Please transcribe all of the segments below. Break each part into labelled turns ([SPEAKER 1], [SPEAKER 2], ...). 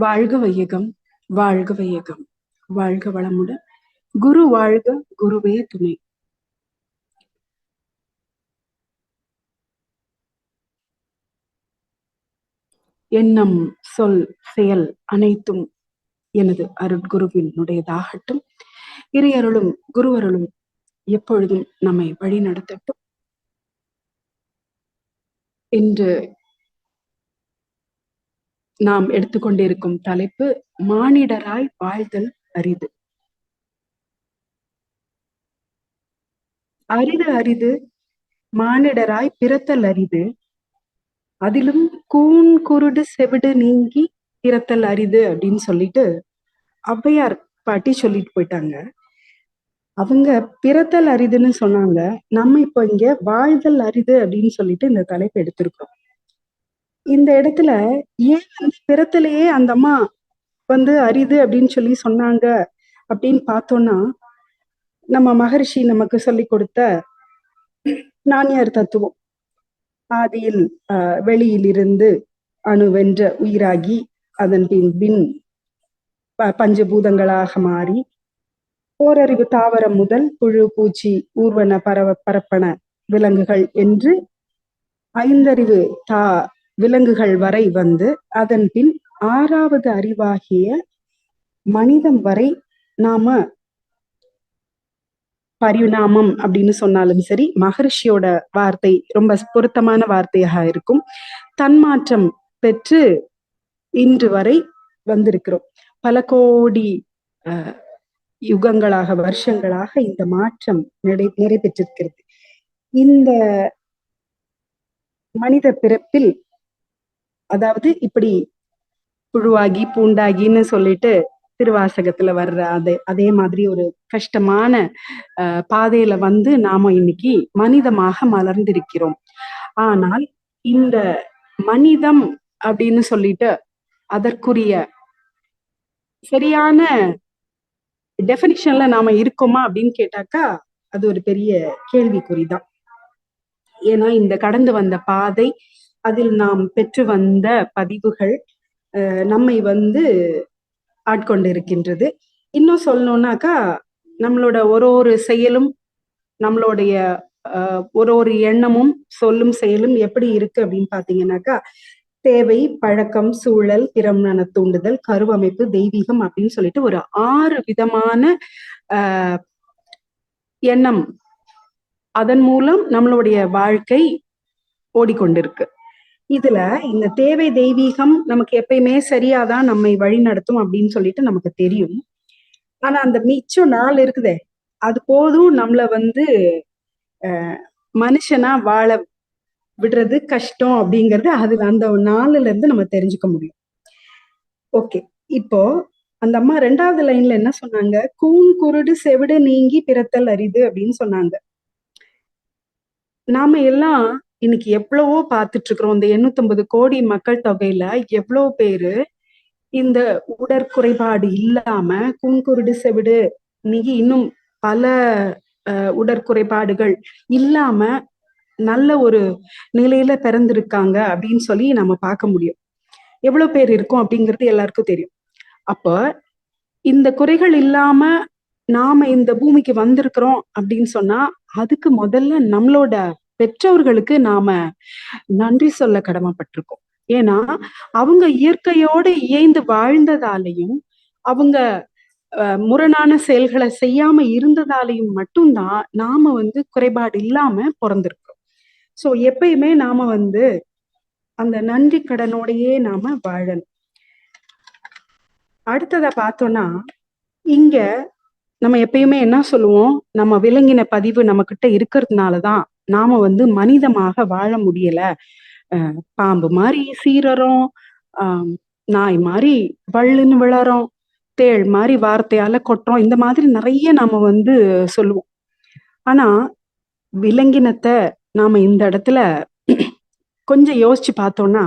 [SPEAKER 1] வாழ்க வையகம், வாழ்க வையகம், வாழ்க வளமுடன். குரு வாழ்க, குருவே துணை. எண்ணம், சொல், செயல் அனைத்தும் எனது அருட்குருவினுடையதாகட்டும். இறையருளும் குருவருளும் எப்பொழுதும் நம்மை வழி நடத்தட்டும். இன்று நாம் எடுத்துக்கொண்டிருக்கும் தலைப்பு மானிடராய் வாழ்தல் அரிது. அரிது அரிது மானிடராய் பிறத்தல் அரிது, அதிலும் கூன் குருடு செவிடு நீங்கி பிறத்தல் அரிது அப்படின்னு சொல்லிட்டு ஔவையார் பாட்டி சொல்லிட்டு போயிட்டாங்க. அவங்க பிறத்தல் அரிதுன்னு சொன்னாங்க. நம்ம இப்ப இங்க வாழ்தல் அரிது அப்படின்னு சொல்லிட்டு இந்த தலைப்பு எடுத்திருக்கோம். இந்த இடத்துல ஏன் வந்து பிறத்தலையே அந்த அம்மா வந்து அரிது அப்படின்னு சொல்லி சொன்னாங்க அப்படின்னு பார்த்தோம்னா, நம்ம மகரிஷி நமக்கு சொல்லி கொடுத்த நானியார் தத்துவம். ஆதியில் வெளியிலிருந்து அணுவென்ற உயிராகி அதன் பின் பஞ்சபூதங்களாக மாறி ஓரறிவு தாவரம் முதல் புழு பூச்சி ஊர்வன பரப்பன விலங்குகள் என்று ஐந்தறிவு விலங்குகள் வரை வந்து அதன் பின் ஆறாவது அறிவாகிய மனிதம் வரை நாம பரிணாமம் அப்படின்னு சொன்னாலும் சரி, மகரிஷியோட வார்த்தை ரொம்ப பொருத்தமான வார்த்தையாக இருக்கும். தன்மாற்றம் பெற்று இன்று வரை வந்திருக்கிறோம். பல கோடி யுகங்களாக, வருஷங்களாக இந்த மாற்றம் நடைபெற்றிருக்கிறது. இந்த மனித பிறப்பில், அதாவது இப்படி புழுவாகி பூண்டாகின்னு சொல்லிட்டு திருவாசகத்துல வர்ற அதே மாதிரி ஒரு கஷ்டமான பாதையில வந்து நாம இன்னைக்கு மனிதமாக மலர்ந்திருக்கிறோம். ஆனால் இந்த மனிதம் அப்படின்னு சொல்லிட்டு அதற்குரிய சரியான டெஃபினிஷன்ல நாம இருக்கோமா அப்படின்னு கேட்டாக்கா அது ஒரு பெரிய கேள்விக்குறிதான். ஏன்னா இந்த கடந்து வந்த பாதை, அதில் நாம் பெற்று வந்த பதிவுகள் நம்மை வந்து ஆட்கொண்டிருக்கின்றது. இன்னும் சொல்லணும்னாக்கா நம்மளோட ஒரு செயலும், நம்மளுடைய ஒரு எண்ணமும், சொல்லும் செயலும் எப்படி இருக்கு அப்படின்னு பாத்தீங்கன்னாக்கா, தேவை, பழக்கம், சூழல், பிறமன தூண்டுதல், கருவமைப்பு, தெய்வீகம் அப்படின்னு சொல்லிட்டு ஒரு 6 விதமான எண்ணம், அதன் மூலம் நம்மளுடைய வாழ்க்கை ஓடிக்கொண்டிருக்கு. இதுல இந்த தேவை, தெய்வீகம் நமக்கு எப்பயுமே சரியாதான் நம்மை வழி நடத்தும் அப்படின்னு சொல்லிட்டு நமக்கு தெரியும். ஆனா அந்த மிச்சம் 4 இருக்குதே, அது போதும் நம்மள வந்து மனுஷனா வாழ விடுறது கஷ்டம் அப்படிங்கிறது அது அந்த 4ல இருந்து நம்ம தெரிஞ்சுக்க முடியும். ஓகே, இப்போ அந்த அம்மா 2வது லைன்ல என்ன சொன்னாங்க? கூன் குருடு செவிடு நீங்கி பிறத்தல் அரிது அப்படின்னு சொன்னாங்க. நாம எல்லாம் இன்னைக்கு எவ்வளவோ பார்த்துட்டு இருக்கிறோம். இந்த 850 கோடி மக்கள் தொகையில எவ்வளவு பேரு இந்த உடற்குறைபாடு இல்லாம கூன்குருடு செவிடு நீங்கி இன்னும் பல உடற்குறைபாடுகள் இல்லாம நல்ல ஒரு நிலையில பிறந்திருக்காங்க அப்படின்னு சொல்லி நம்ம பார்க்க முடியும். எவ்வளவு பேர் இருக்கும் அப்படிங்கிறது எல்லாருக்கும் தெரியும். அப்ப இந்த குறைகள் இல்லாம நாம இந்த பூமிக்கு வந்திருக்கிறோம் அப்படின்னு சொன்னா அதுக்கு முதல்ல நம்மளோட பெற்றோர்களுக்கு நாம நன்றி சொல்ல கடமைப்பட்டிருக்கோம். ஏன்னா அவங்க இயற்கையோடு இயைந்து வாழ்ந்ததாலையும், அவங்க முரணான செயல்களை செய்யாம இருந்ததாலையும் மட்டும்தான் நாம வந்து குறைபாடு இல்லாம பிறந்திருக்கிறோம். சோ எப்பயுமே நாம வந்து அந்த நன்றி கடனோடையே நாம வாழணும். அடுத்தத பார்த்தோம்னா, இங்க நம்ம எப்பயுமே என்ன சொல்லுவோம்? நம்ம விலங்கின பதிவு நம்ம கிட்ட இருக்கிறதுனாலதான் நாம வந்து மனிதமாக வாழ முடியல. பாம்பு மாதிரி சீரறோம், நாய் மாதிரி வள்ளுன்னு விழறோம், தேள் மாதிரி வார்த்தையால கொட்டுறோம், இந்த மாதிரி நிறைய நாம வந்து சொல்லுவோம். ஆனா விலங்கினத்தை நாம இந்த இடத்துல கொஞ்சம் யோசிச்சு பார்த்தோம்னா,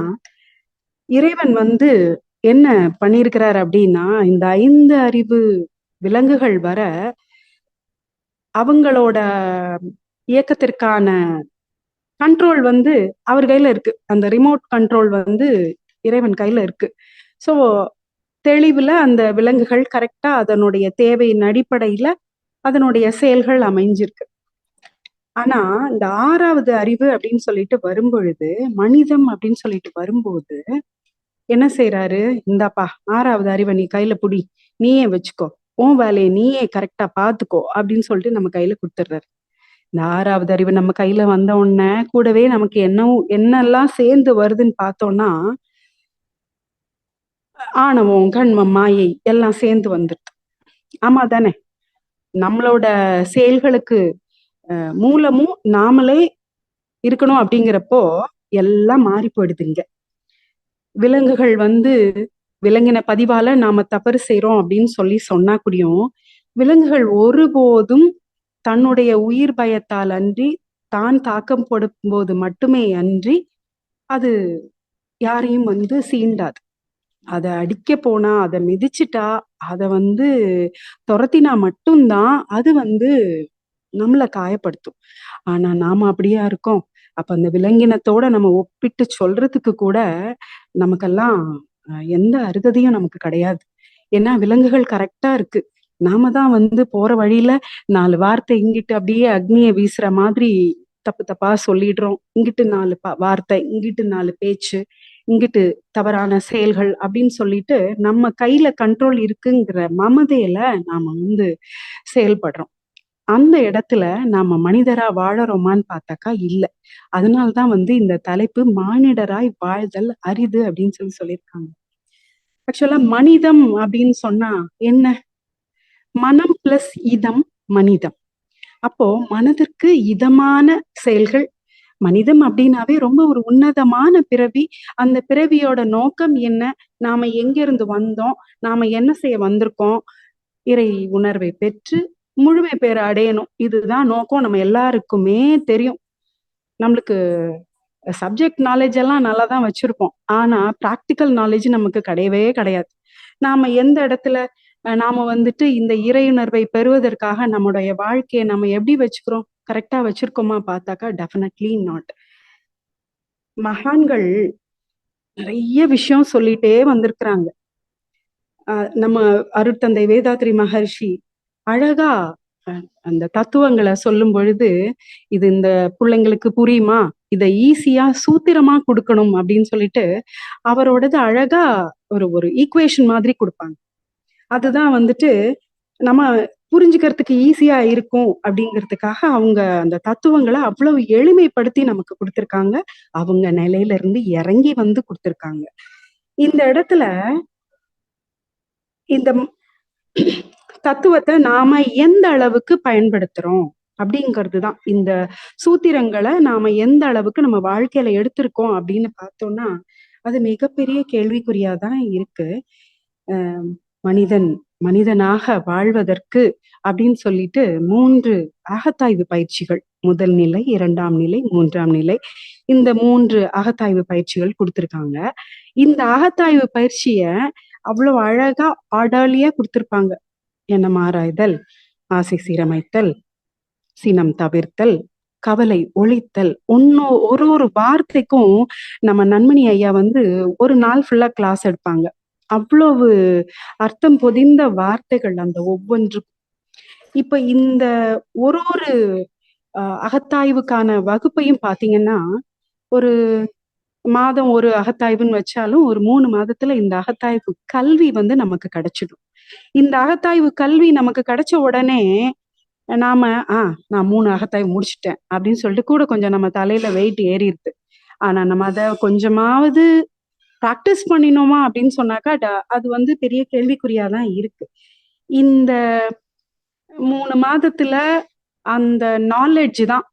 [SPEAKER 1] இறைவன் வந்து என்ன பண்ணியிருக்கிறார் அப்படின்னா, இந்த 5 அறிவு விலங்குகள் வர அவங்களோட இயக்கத்திற்கான கண்ட்ரோல் வந்து அவர் கையில இருக்கு. அந்த ரிமோட் கண்ட்ரோல் வந்து இறைவன் கையில இருக்கு. சோ தெளிவுல அந்த விலங்குகள் கரெக்டா அதனுடைய தேவையின் அடிப்படையில அதனுடைய செயல்கள் அமைஞ்சிருக்கு. ஆனா இந்த 6வது அறிவு அப்படின்னு சொல்லிட்டு வரும்பொழுது, மனிதம் அப்படின்னு சொல்லிட்டு வரும்போது என்ன செய்றாரு? இந்தாப்பா 6வது அறிவ நீ கையில புடி. நீயே வச்சுக்கோ. உன் வேலைய நீயே கரெக்ட்டா பார்த்துக்கோ அப்படின்னு சொல்லிட்டு நம்ம கையில குடுத்துடுறாரு. இந்த 6வது அறிவு நம்ம கையில வந்த உடனே கூடவே நமக்கு என்னெல்லாம் சேர்ந்து வருதுன்னு பார்த்தோம்னா, ஆணவம், கண்மம், மாயை எல்லாம் சேர்ந்து வந்துருது. ஆமா தானே? நம்மளோட செயல்களுக்கு மூலமும் நாமளே இருக்கணும் அப்படிங்கிறப்போ, எல்லாம் மாறி போயிடுதுங்க. விலங்குகள் வந்து விலங்கின பதிவால நாம தவறு செய்றோம் அப்படின்னு சொல்லி சொன்னா கூடயும், விலங்குகள் ஒருபோதும் தன்னுடைய உயிர் பயத்தால் அன்றி, தான் தாக்கம் படும்போது மட்டுமே அன்றி, அது யாரையும் வந்து சீண்டாது. அத அடிக்க போனா, அத மிதிச்சுட்டா, அத வந்து தொரத்தினா மட்டும் தான் அது வந்து நம்மள காயப்படுத்தும். ஆனா நாம அப்படியா இருக்கோம்? அப்ப அந்த விலங்கினத்தோட நம்ம ஒப்பிட்டு சொல்றதுக்கு கூட நமக்கெல்லாம் எந்த அருகதையும் நமக்கு கிடையாது. ஏன்னா விலங்குகள் கரெக்ட்டா இருக்கு. நாம தான் வந்து போற வழியில 4 வார்த்தை இங்கிட்டு அப்படியே அக்னிய வீசுற மாதிரி தப்பு தப்பா சொல்லிடுறோம். இங்கிட்டு 4 வார்த்தை, இங்கிட்டு 4 பேச்சு, இங்கிட்டு தவறான செயல்கள் அப்படின்னு சொல்லிட்டு நம்ம கையில கண்ட்ரோல் இருக்குங்கிற மமதையில நாம வந்து செயல்படுறோம். அந்த இடத்துல நாம மனிதரா வாழறோமான்னு பார்த்தாக்கா இல்ல. அதனால தான் வந்து இந்த தலைப்பு மானிடராய் வாழ்தல் அரிது அப்படின்னு சொல்லியிருக்காங்க. ஆக்சுவலா மனிதம் அப்படின்னு சொன்னா என்ன? மனம் பிளஸ் இதம் மனிதம். அப்போ மனதிற்கு இதமான செயல்கள் மனிதம் அப்படின்னாவே ரொம்ப ஒரு உன்னதமான பிறவி. அந்த பிறவியோட நோக்கம் என்ன? நாம எங்கிருந்து வந்தோம்? நாம என்ன செய்ய வந்திருக்கோம்? இறை உணர்வை பெற்று முழுமை பெற அடையணும். இதுதான் நோக்கம். நம்ம எல்லாருக்குமே தெரியும். நம்மளுக்கு சப்ஜெக்ட் நாலேட்ஜ் எல்லாம் நல்லா தான் வச்சிருப்போம். ஆனா பிராக்டிகல் நாலேட்ஜ் நமக்கு கிடையவே கிடையாது. நாம எந்த இடத்துல நாம வந்துட்டு இந்த இறையுணர்வை பெறுவதற்காக நம்முடைய வாழ்க்கைய நம்ம எப்படி வச்சுக்கிறோம்? கரெக்ட்டா வச்சிருக்கோமா பார்த்தாக்கா டெஃபினெட்லி நாட். மகான்கள் நெறைய விஷயம் சொல்லிட்டே வந்திருக்கிறாங்க. நம்ம அருட்தந்தை வேதாத்ரி மகர்ஷி அழகா அ அந்த தத்துவங்கள சொல்லும் பொழுது, இது இந்த புள்ளைங்களுக்கு புரியுமா? இத ஈஸியா சூத்திரமா குடுக்கணும் அப்படின்னு சொல்லிட்டு, அவரோடது அழகா ஒரு ஒரு ஈக்குவேஷன் மாதிரி குடுப்பாங்க. அதுதான் வந்துட்டு நம்ம புரிஞ்சுக்கிறதுக்கு ஈஸியா இருக்கும் அப்படிங்கிறதுக்காக அவங்க அந்த தத்துவங்கள அவ்வளவு எளிமைப்படுத்தி நமக்கு குடுத்திருக்காங்க. அவங்க நிலையில இருந்து இறங்கி வந்து குடுத்திருக்காங்க. இந்த இடத்துல இந்த தத்துவத்த நாம எந்த அளவுக்கு பயன்படுத்துறோம்? அப்படிங்கிறது தான். இந்த சூத்திரங்கள நாம எந்த அளவுக்கு நம்ம வாழ்க்கையில எடுத்திருக்கோம் அப்படின்னு பார்த்தோம்னா, அது மிகப்பெரிய கேள்விக்குறியா தான் இருக்கு. அ மனிதன் மனிதனாக வாழ்வதற்கு அப்படின்னு சொல்லிட்டு 3 அகத்தாய்வு பயிற்சிகள். முதல் நிலை, 2ஆம் நிலை, 3ஆம் நிலை. இந்த 3 அகத்தாய்வு பயிற்சிகள் குடுத்திருக்காங்க. இந்த அகத்தாய்வு பயிற்சிய அவ்வளவு அழகா ஆர்டர்லியா குடுத்திருப்பாங்க. எண்ணம் ஆராய்தல், ஆசை சீரமைத்தல், சினம் தவிர்த்தல், கவலை ஒழித்தல். ஒரு ஒரு வார்த்தைக்கும் நம்ம நன்மணி ஐயா வந்து ஒரு நாள் ஃபுல்லா கிளாஸ் எடுப்பாங்க. அவ்வளவு அர்த்தம் பொதிந்த வார்த்தைகள் அந்த ஒவ்வொன்றும். இப்ப இந்த ஒரு ஒரு அகத்தாய்வுக்கான வகுப்பையும் பார்த்தீங்கன்னா, ஒரு மாதம் ஒரு அகத்தாய்வுன்னு வச்சாலும், ஒரு 3 மாதத்துல இந்த அகத்தாய்வு கல்வி வந்து நமக்கு கிடைச்சிடும். இந்த அகத்தாய்வு கல்வி நமக்கு கிடைச்ச உடனே, நாம ஆ நான் 3 அகத்தாய்வு முடிச்சுட்டேன் அப்படின்னு சொல்லிட்டு கூட கொஞ்சம் நம்ம தலையில வெயிட் ஏறிருது. ஆனா நம்ம அத கொஞ்சமாவது பிராக்டிஸ் பண்ணினோமா அப்படின்னு சொன்னாக்கா, அது வந்து பெரிய கேள்விக்குறியா தான் இருக்கு. இந்த 3 மாதத்துல அந்த நாலெட்ஜ் தான்.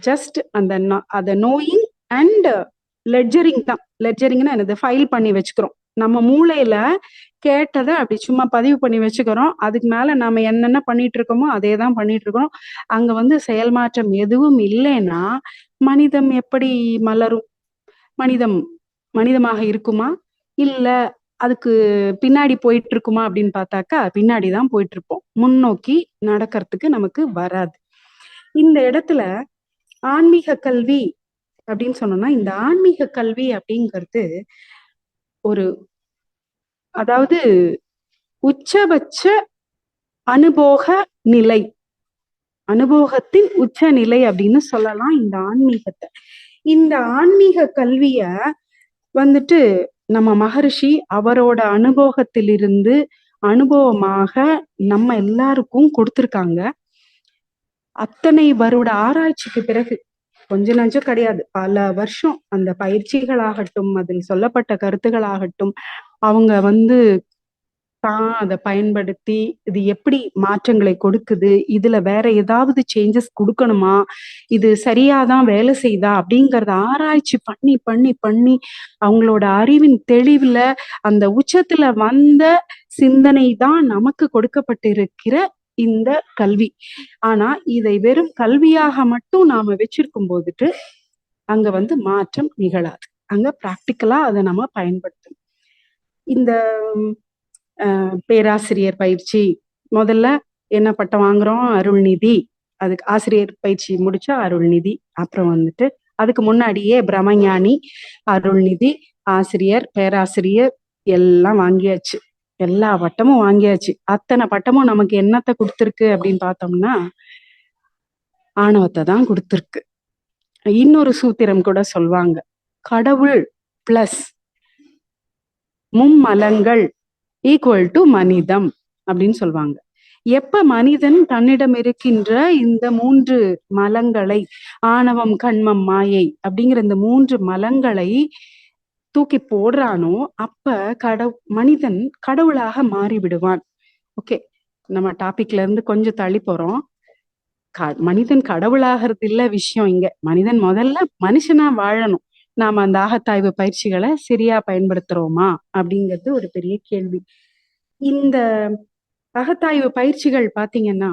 [SPEAKER 1] ஜஸ்ட் அந்த அத நோயிங் அண்ட் லெட்ஜரிங் தான். லெட்ஜரிங்ன்னா என்னது? ஃபைல் பண்ணி வச்சுக்கிறோம். நம்ம மூளையில கேட்டத அப்படி சும்மா பதிவு பண்ணி வச்சுக்கிறோம். அதுக்கு மேல நாம என்னென்ன பண்ணிட்டு இருக்கோமோ, அதே தான் பண்ணிட்டு இருக்கிறோம். அங்க வந்து செயல் மாற்றம் எதுவும் இல்லைன்னா, மனிதம் எப்படி மலரும்? மனிதம் மனிதமாக இருக்குமா? இல்ல அதுக்கு பின்னாடி போயிட்டு இருக்குமா அப்படின்னு பார்த்தாக்கா, பின்னாடி தான் போயிட்டு இருப்போம். முன்னோக்கி நடக்கறதுக்கு நமக்கு வராது. இந்த இடத்துல ஆன்மீக கல்வி அப்படின்னு சொன்னோம்னா, இந்த ஆன்மீக கல்வி அப்படிங்கிறது ஒரு அதாவது உச்சபட்ச அனுபோக நிலை, அனுபவத்தின் உச்ச நிலை அப்படின்னு சொல்லலாம் இந்த ஆன்மீகத்தை. இந்த ஆன்மீக கல்விய வந்துட்டு நம்ம மகரிஷி அவரோட அனுபவத்திலிருந்து அனுபவமாக நம்ம எல்லாருக்கும் கொடுத்திருக்காங்க. அத்தனை வருட ஆராய்ச்சிக்கு பிறகு, கொஞ்ச நஞ்சம் கிடையாது, பல வருஷம் அந்த பயிற்சிகளாகட்டும், அதில் சொல்லப்பட்ட கருத்துகளாகட்டும், அவங்க வந்து தான் அதை பயன்படுத்தி இது எப்படி மாற்றங்களை கொடுக்குது, இதுல வேற ஏதாவது சேஞ்சஸ் கொடுக்கணுமா, இது சரியாதான் வேலை செய்தா அப்படிங்கறத ஆராய்ச்சி பண்ணி பண்ணி பண்ணி அவங்களோட அறிவின் தெளிவுல அந்த உச்சத்துல வந்த சிந்தனை தான் நமக்கு கொடுக்கப்பட்டிருக்கிற இந்த கல்வி. ஆனா இதை வெறும் கல்வியாக மட்டும் நாம வச்சிருக்கும் போதுட்டு அங்க வந்து மாற்றம் நிகழாது. அங்க பிராக்டிக்கலா அதை நம்ம பயன்படுத்தணும். இந்த பேராசிரியர் பயிற்சி முதல்ல என்ன பட்டம் வாங்குறோம்? அருள்நிதி. அதுக்கு ஆசிரியர் பயிற்சி முடிச்சா அருள்நிதி. அப்புறம் வந்துட்டு அதுக்கு முன்னாடியே பிரம்மஞானி, அருள்நிதி, ஆசிரியர், பேராசிரியர் எல்லாம் வாங்கியாச்சு. எல்லா பட்டமும் வாங்கியாச்சு. அத்தனை பட்டமும் நமக்கு என்னத்தை கொடுத்துருக்கு அப்படின்னு பார்த்தோம்னா ஆணவத்தை தான் கொடுத்துருக்கு. இன்னொரு சூத்திரம் கூட சொல்வாங்க, கடவுள் பிளஸ் மும்மலங்கள் ஈக்குவல் டு மனிதம் அப்படின்னு சொல்லுவாங்க. எப்ப மனிதன் தன்னிடம் இருக்கின்ற இந்த 3 மலங்களை, ஆணவம், கண்மம், மாயை அப்படிங்கிற இந்த 3 மலங்களை தூக்கி போடுறானோ அப்ப மனிதன் கடவுளாக மாறி விடுவான். ஓகே, நம்ம டாபிக்ல இருந்து கொஞ்சம் தள்ளி போறோம். மனிதன் கடவுளாகிறது இல்ல விஷயம் இங்க. மனிதன் முதல்ல மனுஷனா வாழணும். நாம அந்த ஆகத்தாய்வு பயிற்சிகளை சரியா பயன்படுத்துறோமா அப்படிங்கிறது ஒரு பெரிய கேள்வி. இந்த அகத்தாய்வு பயிற்சிகள் பாத்தீங்கன்னா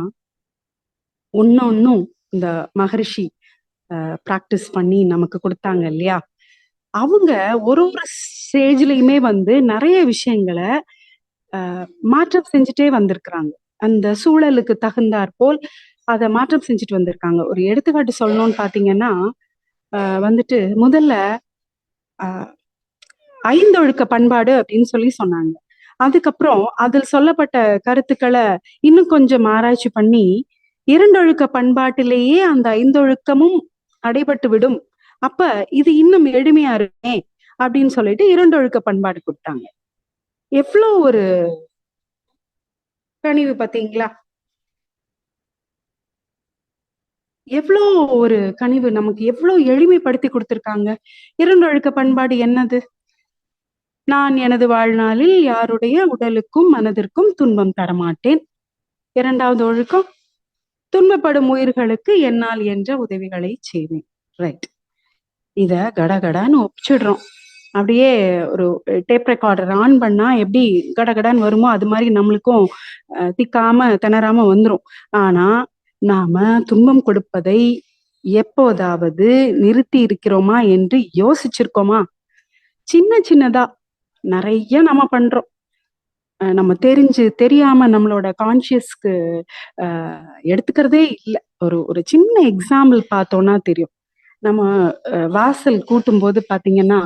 [SPEAKER 1] ஒன்னும் இந்த மகரிஷி பிராக்டிஸ் பண்ணி நமக்கு கொடுத்தாங்க இல்லையா, அவங்க ஒரு ஸ்டேஜ்லயுமே வந்து நிறைய விஷயங்களை மாற்றம் செஞ்சுட்டே வந்திருக்கிறாங்க. அந்த சூழலுக்கு தகுந்தாற் போல் அதை மாற்றம் செஞ்சுட்டு வந்திருக்காங்க. ஒரு எடுத்துக்காட்டு சொல்லணும்னு பாத்தீங்கன்னா வந்துட்டு முதல்ல 5 ஒழுக்க பண்பாடு அப்படின்னு சொல்லி சொன்னாங்க. அதுக்கப்புறம் அதில் சொல்லப்பட்ட கருத்துக்களை இன்னும் கொஞ்சம் ஆராய்ச்சி பண்ணி 2 ஒழுக்க பண்பாட்டிலேயே அந்த 5 ஒழுக்கமும் அடைபட்டு விடும், அப்ப இது இன்னும் எளிமையா இருக்குமே அப்படின்னு சொல்லிட்டு 2 ஒழுக்க பண்பாடு கொடுத்தாங்க. எவ்வளோ ஒரு கனிவு பாத்தீங்களா? எவ்வளோ ஒரு கனிவு, நமக்கு எவ்வளவு எளிமைப்படுத்தி கொடுத்திருக்காங்க. 2 ஒழுக்க பண்பாடு என்னது? நான் எனது வாழ்நாளில் யாருடைய உடலுக்கும் மனதிற்கும் துன்பம் தரமாட்டேன். 2வது ஒழுக்கம், துன்பப்படும் உயிர்களுக்கு என்னால் என்ற உதவிகளை செய்வேன். ரைட். இத கடகடான்னு ஒப்பிச்சிடுறோம். அப்படியே ஒரு டேப் ரெக்கார்டர் ஆன் பண்ணா எப்படி கடகடான்னு வருமோ அது மாதிரி நம்மளுக்கும் திக்காம திணறாம வந்துரும். ஆனா நாம துன்பம் கொடுப்பதை எப்போதாவது நிறுத்தி இருக்கிறோமா என்று யோசிச்சிருக்கோமா? சின்ன சின்னதா நிறைய நம்ம பண்றோம். நம்ம தெரியாம நம்மளோட கான்சியஸ்க்கு எடுத்துக்கிறதே இல்லை. ஒரு சின்ன எக்ஸாம்பிள் பார்த்தோம்னா தெரியும். நம்ம வாசல் கூட்டும் போது பாத்தீங்கன்னா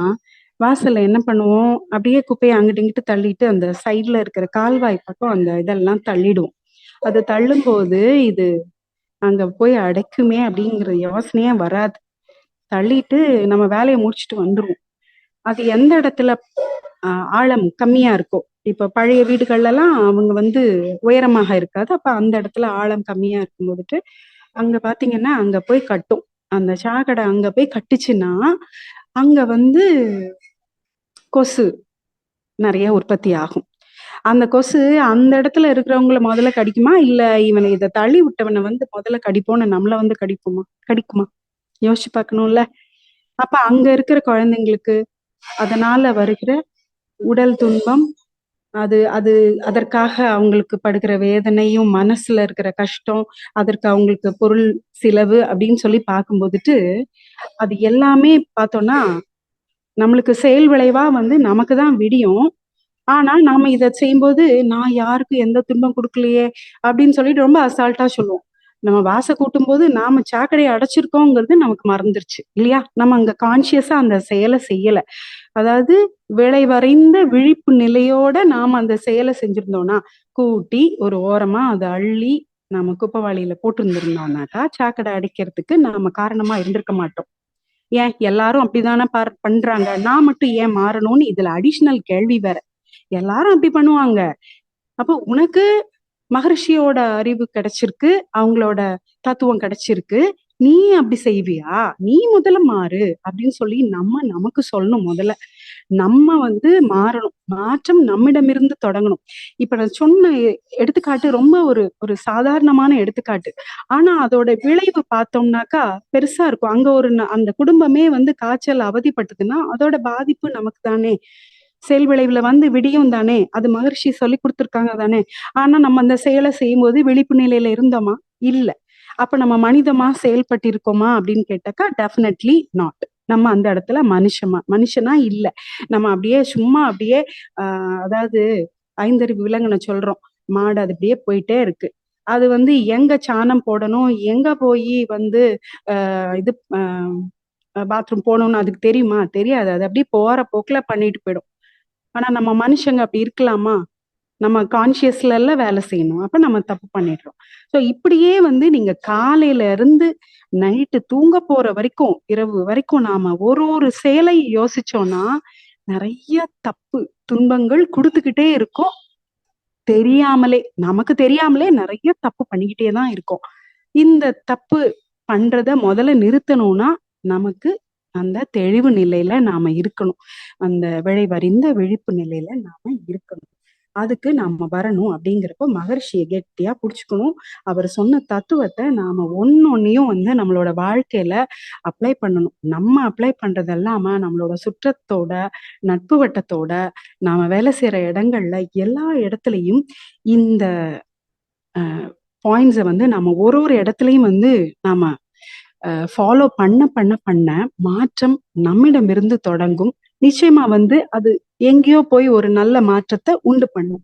[SPEAKER 1] வாசல்ல என்ன பண்ணுவோம், அப்படியே குப்பையை அங்கிட்டு இங்கிட்டு தள்ளிட்டு அந்த சைட்ல இருக்கிற கால்வாய் பக்கம் அந்த இதெல்லாம் தள்ளிடுவோம். அது தள்ளும் போது இது அங்க போய் அடைக்குமே அப்படிங்கிற யோசனையே வராது. தள்ளிட்டு நம்ம வேலையை முடிச்சுட்டு வந்துருவோம். அது எந்த இடத்துல ஆழம் கம்மியா இருக்கும், இப்ப பழைய வீடுகள்ல எல்லாம் அவங்க வந்து உயரமாக இருக்காது, அப்ப அந்த இடத்துல ஆழம் கம்மியா இருக்கும் போதுட்டு அங்க பாத்தீங்கன்னா அங்க போய் கட்டும். அந்த சாக்கடை அங்க போய் கட்டுச்சுன்னா அங்க வந்து கொசு நிறைய உற்பத்தி ஆகும். அந்த கொசு அந்த இடத்துல இருக்கிறவங்கள முதல்ல கடிக்குமா, இல்ல இவனை இதை தள்ளி விட்டவனை வந்து முதல்ல கடிப்போன்னு நம்மள வந்து கடிக்குமா? யோசிச்சு பார்க்கணும்ல. அப்ப அங்க இருக்கிற குழந்தைங்களுக்கு அதனால வருகிற உடல் துன்பம், அது அது அதற்காக அவங்களுக்கு படுகிற வேதனையும் மனசுல இருக்கிற கஷ்டம், அதற்கு அவங்களுக்கு பொருள் செலவு அப்படின்னு சொல்லி பார்க்கும்போதுட்டு அது எல்லாமே பார்த்தோம்னா நம்மளுக்கு செயல் விளைவா வந்து நமக்கு தான் விடியும். ஆனா நாம இதை செய்யும்போது நான் யாருக்கும் எந்த துன்பம் கொடுக்கலையே அப்படின்னு சொல்லிட்டு ரொம்ப அசால்ட்டா சொல்லுவோம். நம்ம வாச கூட்டும் போது நாம சாக்கடையை அடைச்சிருக்கோங்கிறது நமக்கு மறந்துருச்சு இல்லையா? நம்ம அங்க கான்சியஸா அந்த செயலை செய்யல. அதாவது விளைவறிந்த விழிப்பு நிலையோட நாம அந்த செயலை செஞ்சிருந்தோம்னா, கூட்டி ஒரு ஓரமா அதை அள்ளி நாம குப்பைவாளியில போட்டு இருந்திருந்தோம்னாக்கா சாக்கடை அடிக்கிறதுக்கு நாம காரணமா இருந்திருக்க மாட்டோம். ஏன் எல்லாரும் அப்படிதானே பண்றாங்க, நான் மட்டும் ஏன் மாறணும்னு இதுல அடிஷனல் கேள்வி வேற. எல்லாரும் அப்படி பண்ணுவாங்க. அப்போ உனக்கு மகரிஷியோட அறிவு கிடைச்சிருக்கு, அவங்களோட தத்துவம் கிடைச்சிருக்கு, நீ அப்படி செய்வியா? நீ முதல்ல மாறு அப்படின்னு சொல்லி நமக்கு சொல்லணும். முதல்ல நம்ம மாறணும். மாற்றம் நம்மிடமிருந்து தொடங்கணும். இப்ப நான் சொன்ன எடுத்துக்காட்டு ரொம்ப ஒரு ஒரு சாதாரணமான எடுத்துக்காட்டு. ஆனா அதோட விளைவு பார்த்தோம்னாக்கா பெருசா இருக்கும். அங்க ஒரு அந்த குடும்பமே காய்ச்சல் அவதிப்பட்டதுன்னா அதோட பாதிப்பு நமக்கு தானே. செயல் விளைவுல விடியும் தானே. அது மகரிஷி சொல்லி கொடுத்துருக்காங்க தானே. ஆனா நம்ம அந்த செயலை செய்யும்போது விழிப்பு நிலையில இருந்தோமா? இல்ல. அப்ப நம்ம மனிதமா செயல்பட்டு இருக்கோமா அப்படின்னு கேட்டாக்கா டெஃபினெட்லி நாட். நம்ம அந்த இடத்துல மனுஷனா இல்ல. நம்ம அப்படியே சும்மா அப்படியே அதாவது ஐந்தறிவு விலங்குன சொல்றோம். மாடு அது அப்படியே போயிட்டே இருக்கு. அது எங்க சாணம் போடணும், எங்க போய் இது பாத்ரூம் போகணும்னு அதுக்கு தெரியுமா? தெரியாது. அது அப்படியே போற போக்குல பண்ணிட்டு போயிடும். ஆனா நம்ம மனுஷங்க அப்படி இருக்கலாமா? நம்ம கான்சியஸ்ல எல்லாம் வேலை செய்யணும். அப்ப நம்ம தப்பு பண்ணிடுறோம். சோ இப்படியே நீங்க காலையில இருந்து நைட்டு தூங்க போற வரைக்கும், இரவு வரைக்கும் நாம ஒரு ஒரு செயலை யோசிச்சோம்னா நிறைய தப்பு துன்பங்கள் கொடுத்துக்கிட்டே இருக்கோம். தெரியாமலே, நமக்கு தெரியாமலே நிறைய தப்பு பண்ணிக்கிட்டே தான் இருக்கோம். இந்த தப்பு பண்றத முதல்ல நிறுத்தணும்னா நமக்கு அந்த தெளிவு நிலையில நாம இருக்கணும். அந்த விளைவறிந்த விழிப்பு நிலையில நாம இருக்கணும். அதுக்கு நாம வரணும். அப்படிங்கிறப்போ மகரிஷியை கெட்டியா புடிச்சுக்கணும். அவர் சொன்ன தத்துவத்தை நாம ஒன்னொன்னையும் நம்மளோட வாழ்க்கையில அப்ளை பண்ணணும். நம்ம அப்ளை பண்றது இல்லாம நம்மளோட சுற்றத்தோட, நட்பு வட்டத்தோட, நாம வேலை செய்யற இடங்கள்ல எல்லா இடத்துலயும் இந்த பாயிண்ட்ஸை நம்ம ஒரு ஒரு இடத்துலயும் நாம ஃபாலோ பண்ண மாற்றம் நம்மிடமிருந்து தொடங்கும். நிச்சயமா அது எங்கேயோ போய் ஒரு நல்ல மாற்றத்தை உண்டு பண்ணும்.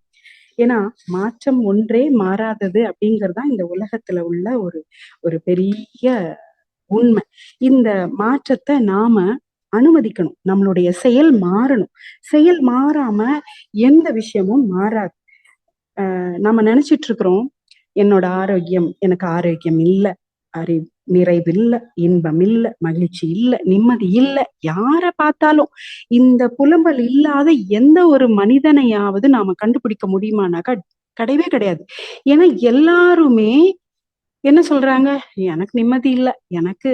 [SPEAKER 1] ஏன்னா மாற்றம் ஒன்றே மாறாதது அப்படிங்கறதுதான் இந்த உலகத்துல உள்ள ஒரு ஒரு பெரிய உண்மை. இந்த மாற்றத்தை நாம அனுமதிக்கணும். நம்மளுடைய செயல் மாறணும். செயல் மாறாம எந்த விஷயமும் மாறாது. நம்ம நினைச்சிட்டு இருக்கிறோம், என்னோட ஆரோக்கியம், எனக்கு ஆரோக்கியம் இல்ல, நிறைவு இல்ல, இன்பம் இல்ல, மகிழ்ச்சி இல்ல, நிம்மதி இல்ல. யார பார்த்தாலும் இந்த புலம்பல் இல்லாத எந்த ஒரு மனிதனையாவது நாம கண்டுபிடிக்க முடியுமானாக்கா கிடையவே கிடையாது. ஏன்னா எல்லாருமே என்ன சொல்றாங்க? எனக்கு நிம்மதி இல்ல, எனக்கு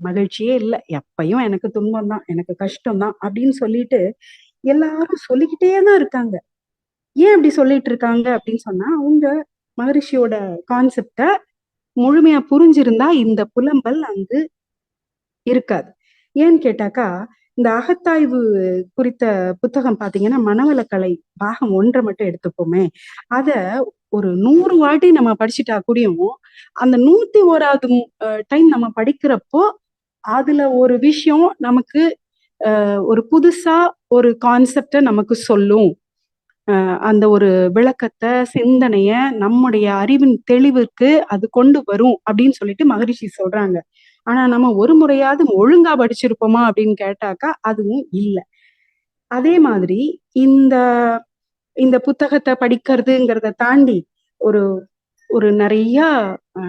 [SPEAKER 1] மகிழ்ச்சியே இல்ல, எப்பயும் எனக்கு துன்பம் தான், எனக்கு கஷ்டம் தான் அப்படின்னு சொல்லிட்டு எல்லாரும் சொல்லிக்கிட்டே தான் இருக்காங்க. ஏன் அப்படி சொல்லிட்டு இருக்காங்க அப்படின்னு சொன்னா, அவங்க மகரிஷியோட கான்செப்ட முழுமையா புரிஞ்சிருந்தா இந்த புலம்பல் இருக்காது. ஏன்னு கேட்டாக்கா, இந்த அகத்தாய்வு குறித்த புத்தகம் பாத்தீங்கன்னா, மனவளக்கலை பாகம் 1 மட்டும் எடுத்துப்போமே. அத ஒரு 100 வாட்டி நம்ம படிச்சுட்டா கூடயும், அந்த 101வது டைம் நம்ம படிக்கிறப்போ, அதுல ஒரு விஷயம் நமக்கு ஒரு புதுசா ஒரு கான்செப்ட நமக்கு சொல்லும். அந்த ஒரு விளக்கத்த, சிந்தனைய நம்முடைய அறிவின் தெளிவுக்கு அது கொண்டு வரும் அப்படின்னு சொல்லிட்டு மகரிஷி சொல்றாங்க. ஆனா நம்ம ஒரு முறையாவது ஒழுங்கா படிச்சிருப்போமா அப்படின்னு கேட்டாக்கா அதுவும் இல்ல. அதே மாதிரி இந்த இந்த புத்தகத்தை படிக்கிறதுங்கிறத தாண்டி ஒரு ஒரு நிறைய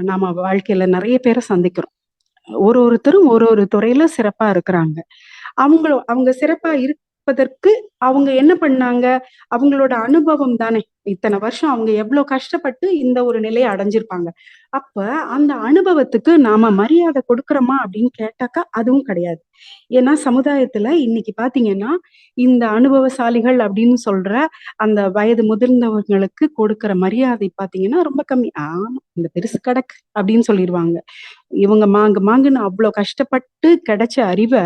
[SPEAKER 1] நாம வாழ்க்கையில நிறைய பேரை சந்திக்கிறோம். ஒருத்தரும் ஒரு ஒரு துறையில சிறப்பா இருக்கிறாங்க. அவங்க சிறப்பா இருப்பதற்கு அவங்க என்ன பண்ணாங்க? அவங்களோட அனுபவம் தானே. இத்தனை வருஷம் அவங்க எவ்வளவு கஷ்டப்பட்டு இந்த ஒரு நிலையை அடைஞ்சிருப்பாங்க. அப்ப அந்த அனுபவத்துக்கு நாம மரியாதை கொடுக்கிறோமா அப்படின்னு கேட்டாக்கா அதுவும் கிடையாது. ஏன்னா சமுதாயத்துல இன்னைக்கு பாத்தீங்கன்னா, இந்த அனுபவசாலிகள் அப்படின்னு சொல்ற அந்த வயது முதிர்ந்தவர்களுக்கு கொடுக்கிற மரியாதை பாத்தீங்கன்னா ரொம்ப கம்மி. ஆமா, இந்த பெருசு கடக்கு அப்படின்னு சொல்லிடுவாங்க. இவங்க மாங்குன்னு அவ்வளவு கஷ்டப்பட்டு கிடைச்ச அறிவை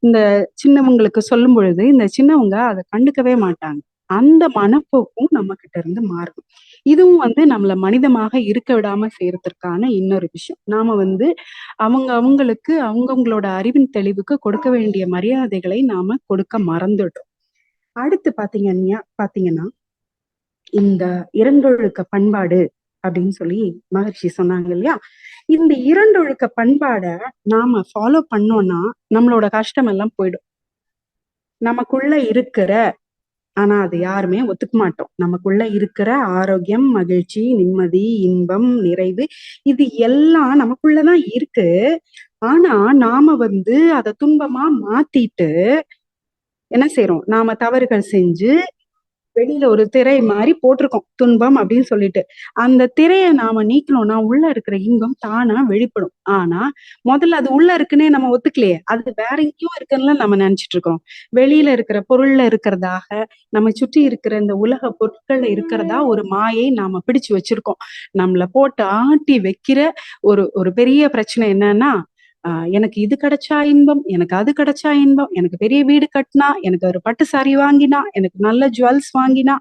[SPEAKER 1] இந்த சின்னவங்களுக்கு சொல்லும் பொழுது இந்த சின்னவங்க அதை கண்டுக்கவே மாட்டாங்க. அந்த மனப்போக்கும் நம்ம கிட்ட இருந்து மாறும். இதுவும் நம்மள மனிதமாக இருக்க விடாம செய்யறதற்கான இன்னொரு விஷயம். நாம அவங்களுக்கு அவங்கவங்களோட அறிவின் தெளிவுக்கு கொடுக்க வேண்டிய மரியாதைகளை நாம கொடுக்க மறந்துடுறோம். அடுத்து பாத்தீங்கன்னா இந்த இரண்டொழுக்க பண்பாடு அப்படின்னு சொல்லி மகர்ஷி சொன்னாங்க இல்லையா? இந்த இரண்டொழுக்க பண்பாட நாம ஃபாலோ பண்ணோம்னா நம்மளோட கஷ்டம் எல்லாம் போயிடும். நமக்குள்ள இருக்கிற, ஆனா அது யாருமே ஒத்துக்க மாட்டோம். நமக்குள்ள இருக்கிற ஆரோக்கியம், மகிழ்ச்சி, நிம்மதி, இன்பம், நிறைவு இது எல்லாம் நமக்குள்ளதான் இருக்கு. ஆனா நாம அத துன்பமா மாத்திட்டு என்ன செய்றோம்? நாம தவறுகள் செஞ்சு வெளியில ஒரு திரை மாரி போட்டிருக்கோம். துன்பம் அப்படின்னு சொல்லிட்டு. அந்த திரைய நாம நீக்கணும்னா, உள்ள இருக்கிற இன்பம் தானா வெளிப்படும். ஆனா, முதல்ல அது உள்ள இருக்குன்னே நம்ம ஒத்துக்கலையே. அது வேற எங்கேயோ இருக்குன்னுலாம் நம்ம நெனச்சுட்டு இருக்கோம். வெளியில இருக்கிற பொருள்ல இருக்கிறதாக, நம்ம சுற்றி இருக்கிற இந்த உலக பொருட்கள்ல இருக்கிறதா ஒரு மாயை நாம பிடிச்சு வச்சிருக்கோம். நம்மள போட்டு ஆட்டி வைக்கிற ஒரு ஒரு பெரிய பிரச்சனை என்னன்னா, எனக்கு இது கிடைச்சா இன்பம், எனக்கு அது கிடைச்சா இன்பம், எனக்கு பெரிய வீடு கட்டினா, எனக்கு ஒரு பட்டு சாரி வாங்கினா, எனக்கு நல்ல ஜுவல்ஸ் வாங்கினா,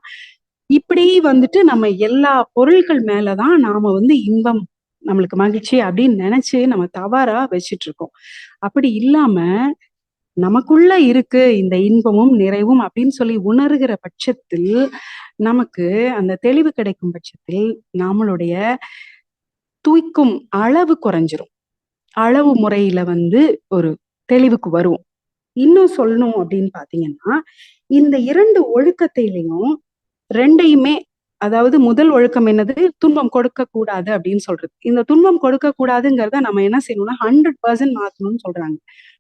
[SPEAKER 1] இப்படி நம்ம எல்லா பொருள்கள் மேலதான் நாம இன்பம், நம்மளுக்கு மகிழ்ச்சி அப்படின்னு நினைச்சு நம்ம தவறா வச்சிட்டு இருக்கோம். அப்படி இல்லாம நமக்குள்ள இருக்கு இந்த இன்பமும் நிறைவும் அப்படின்னு சொல்லி உணர்கிற பட்சத்தில் நமக்கு அந்த தெளிவு கிடைக்கும் பட்சத்தில் நம்மளுடைய தூய்க்கும் அளவு குறைஞ்சிரும். அளவு முறையில ஒரு தெளிவுக்கு வருவோம். இன்னும் சொல்லணும் அப்படின்னு பாத்தீங்கன்னா, இந்த 2 ஒழுக்கத்திலையும் 2யுமே, அதாவது முதல் ஒழுக்கம் என்னது? துன்பம் கொடுக்கக் கூடாது அப்படின்னு சொல்றது. இந்த துன்பம் கொடுக்கக் கூடாதுங்கிறத நம்ம என்ன செய்யணும்னா 100% மாத்தணும்னு சொல்றாங்க.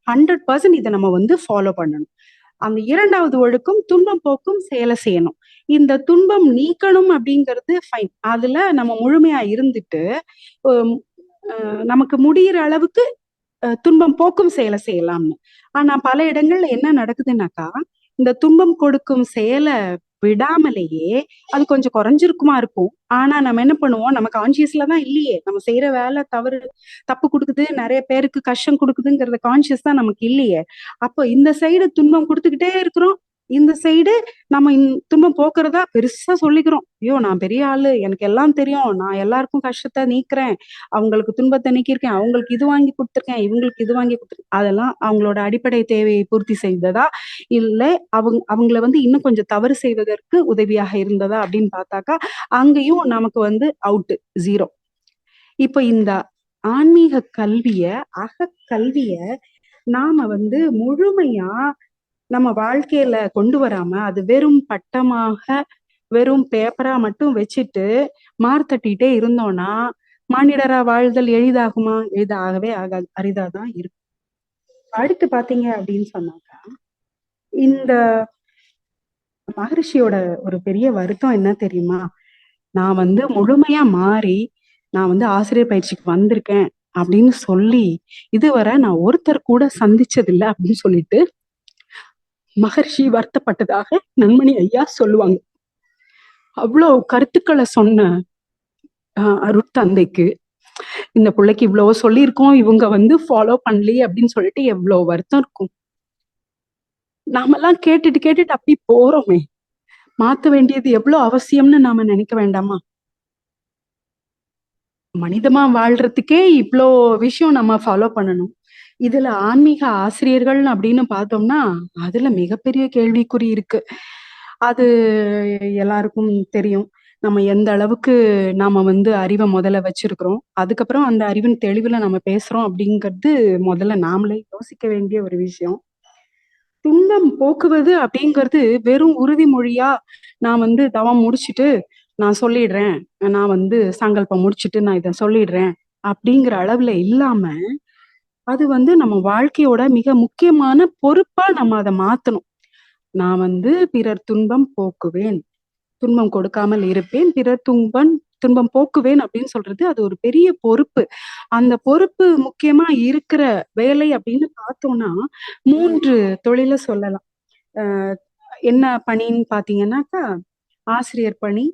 [SPEAKER 1] 100% இத நம்ம ஃபாலோ பண்ணணும். அந்த 2வது ஒழுக்கம் துன்பம் போக்கும் செயலை செய்யணும். இந்த துன்பம் நீக்கணும் அப்படிங்கிறது ஃபைன். அதுல நம்ம முழுமையா இருந்துட்டு, அம் அ நமக்கு முடியிற அளவுக்கு துன்பம் போக்கும் செயலை செய்யலாம்னு. ஆனா பல இடங்கள்ல என்ன நடக்குதுன்னாக்கா, இந்த துன்பம் கொடுக்கும் செயலை விடாமலேயே அது கொஞ்சம் குறைஞ்சிருக்குமா இருக்கும். ஆனா நம்ம என்ன பண்ணுவோம், நம்ம கான்சியஸ்ல தான் இல்லையே. நம்ம செய்யற வேலை தவறு, தப்பு கொடுக்குது, நிறைய பேருக்கு கஷ்டம் கொடுக்குதுங்கிறத கான்சியஸ் தான் நமக்கு இல்லையே. அப்போ இந்த சைடு துன்பம் கொடுத்துக்கிட்டே இருக்கிறோம். இந்த சைடு நம்ம துன்பம் போக்குறதா பெருசா சொல்லிக்கிறோம். ஐயோ நான் பெரிய ஆளு, எனக்கு எல்லாம் தெரியும், நான் எல்லாருக்கும் கஷ்டத்தை நீக்குறேன், அவங்களுக்கு துன்பத்தை நீக்கியிருக்கேன், அவங்களுக்கு இது வாங்கி கொடுத்துருக்கேன், இவங்களுக்கு இது வாங்கி கொடுத்துருக்கேன். அதெல்லாம் அவங்களோட அடிப்படை தேவையை பூர்த்தி செய்ததா, இல்ல அவங்கள இன்னும் கொஞ்சம் தவறு செய்வதற்கு உதவியாக இருந்ததா அப்படின்னு பார்த்தாக்கா, அங்கேயும் நமக்கு அவுட்டு, 0. இப்ப இந்த ஆன்மீக கல்விய, அகக்கல்விய நாம முழுமையா நம்ம வாழ்க்கையில கொண்டு வராம, அது வெறும் பட்டமாக, வெறும் பேப்பரா மட்டும் வச்சுட்டு மார்த்தட்டிட்டே இருந்தோம்னா, மானிடரா வாழ்தல் எளிதாகுமா? எளிதாகவே ஆகாது. அரிதாதான் இருக்கும். அடுத்து பாத்தீங்க அப்படின்னு சொன்னாக்கா, இந்த மகரிஷியோட ஒரு பெரிய வருத்தம் என்ன தெரியுமா? நான் முழுமையா மாறி, நான் ஆசிரியர் பயிற்சிக்கு வந்திருக்கேன் அப்படின்னு சொல்லி, இதுவரை நான் ஒருத்தர் கூட சந்திச்சதில்லை அப்படின்னு சொல்லிட்டு மகர்ஷி வருத்தப்பட்டதாக நன்மணி ஐயா சொல்லுவாங்க. அவ்வளவு கருத்துக்களை சொன்ன அருட்தந்தைக்கு, இந்த பிள்ளைக்கு இவ்வளவு சொல்லியிருக்கோம், இவங்க ஃபாலோ பண்ணலையே அப்படின்னு சொல்லிட்டு எவ்வளவு வருத்தம் இருக்கும். நாமெல்லாம் கேட்டுட்டு கேட்டுட்டு அப்படி போறோமே, மாத்த வேண்டியது எவ்வளவு அவசியம்னு நாம நினைக்க வேண்டாமா? மனிதமா வாழ்றதுக்கே இவ்வளோ விஷயம் நம்ம ஃபாலோ பண்ணணும். இதுல ஆன்மீக ஆசிரியர்கள் அப்படின்னு பார்த்தோம்னா, அதுல மிகப்பெரிய கேள்விக்குறி இருக்கு. அது எல்லாருக்கும் தெரியும். நம்ம எந்த அளவுக்கு நாம அறிவை முதல்ல வச்சிருக்கிறோம். அதுக்கப்புறம் அந்த அறிவின் தெளிவுல நம்ம பேசுறோம் அப்படிங்கிறது முதல்ல நாமளே யோசிக்க வேண்டிய ஒரு விஷயம். துன்பம் போக்குவது அப்படிங்கிறது வெறும் உறுதிமொழியா, நான் தவம் முடிச்சுட்டு நான் சொல்லிடுறேன். நான் சங்கல்பம் முடிச்சுட்டு நான் இத சொல்லிடுறேன். அப்படிங்கிற அளவுல இல்லாம, அது நம்ம வாழ்க்கையோட மிக முக்கியமான பொறுப்பா நம்ம அத மாத்தணும். நான் பிறர் துன்பம் போக்குவேன். துன்பம் கொடுக்காமல் இருப்பேன். பிறர் துன்பம் போக்குவேன் அப்படின்னு சொல்றது அது ஒரு பெரிய பொறுப்பு. அந்த பொறுப்பு முக்கியமா இருக்கிற வேலை அப்படின்னு பார்த்தோம்னா, 3 தொழில சொல்லலாம். அ என்ன பணின்னு பார்த்தீங்கன்னாக்கா, ஆசிரியர் பணி,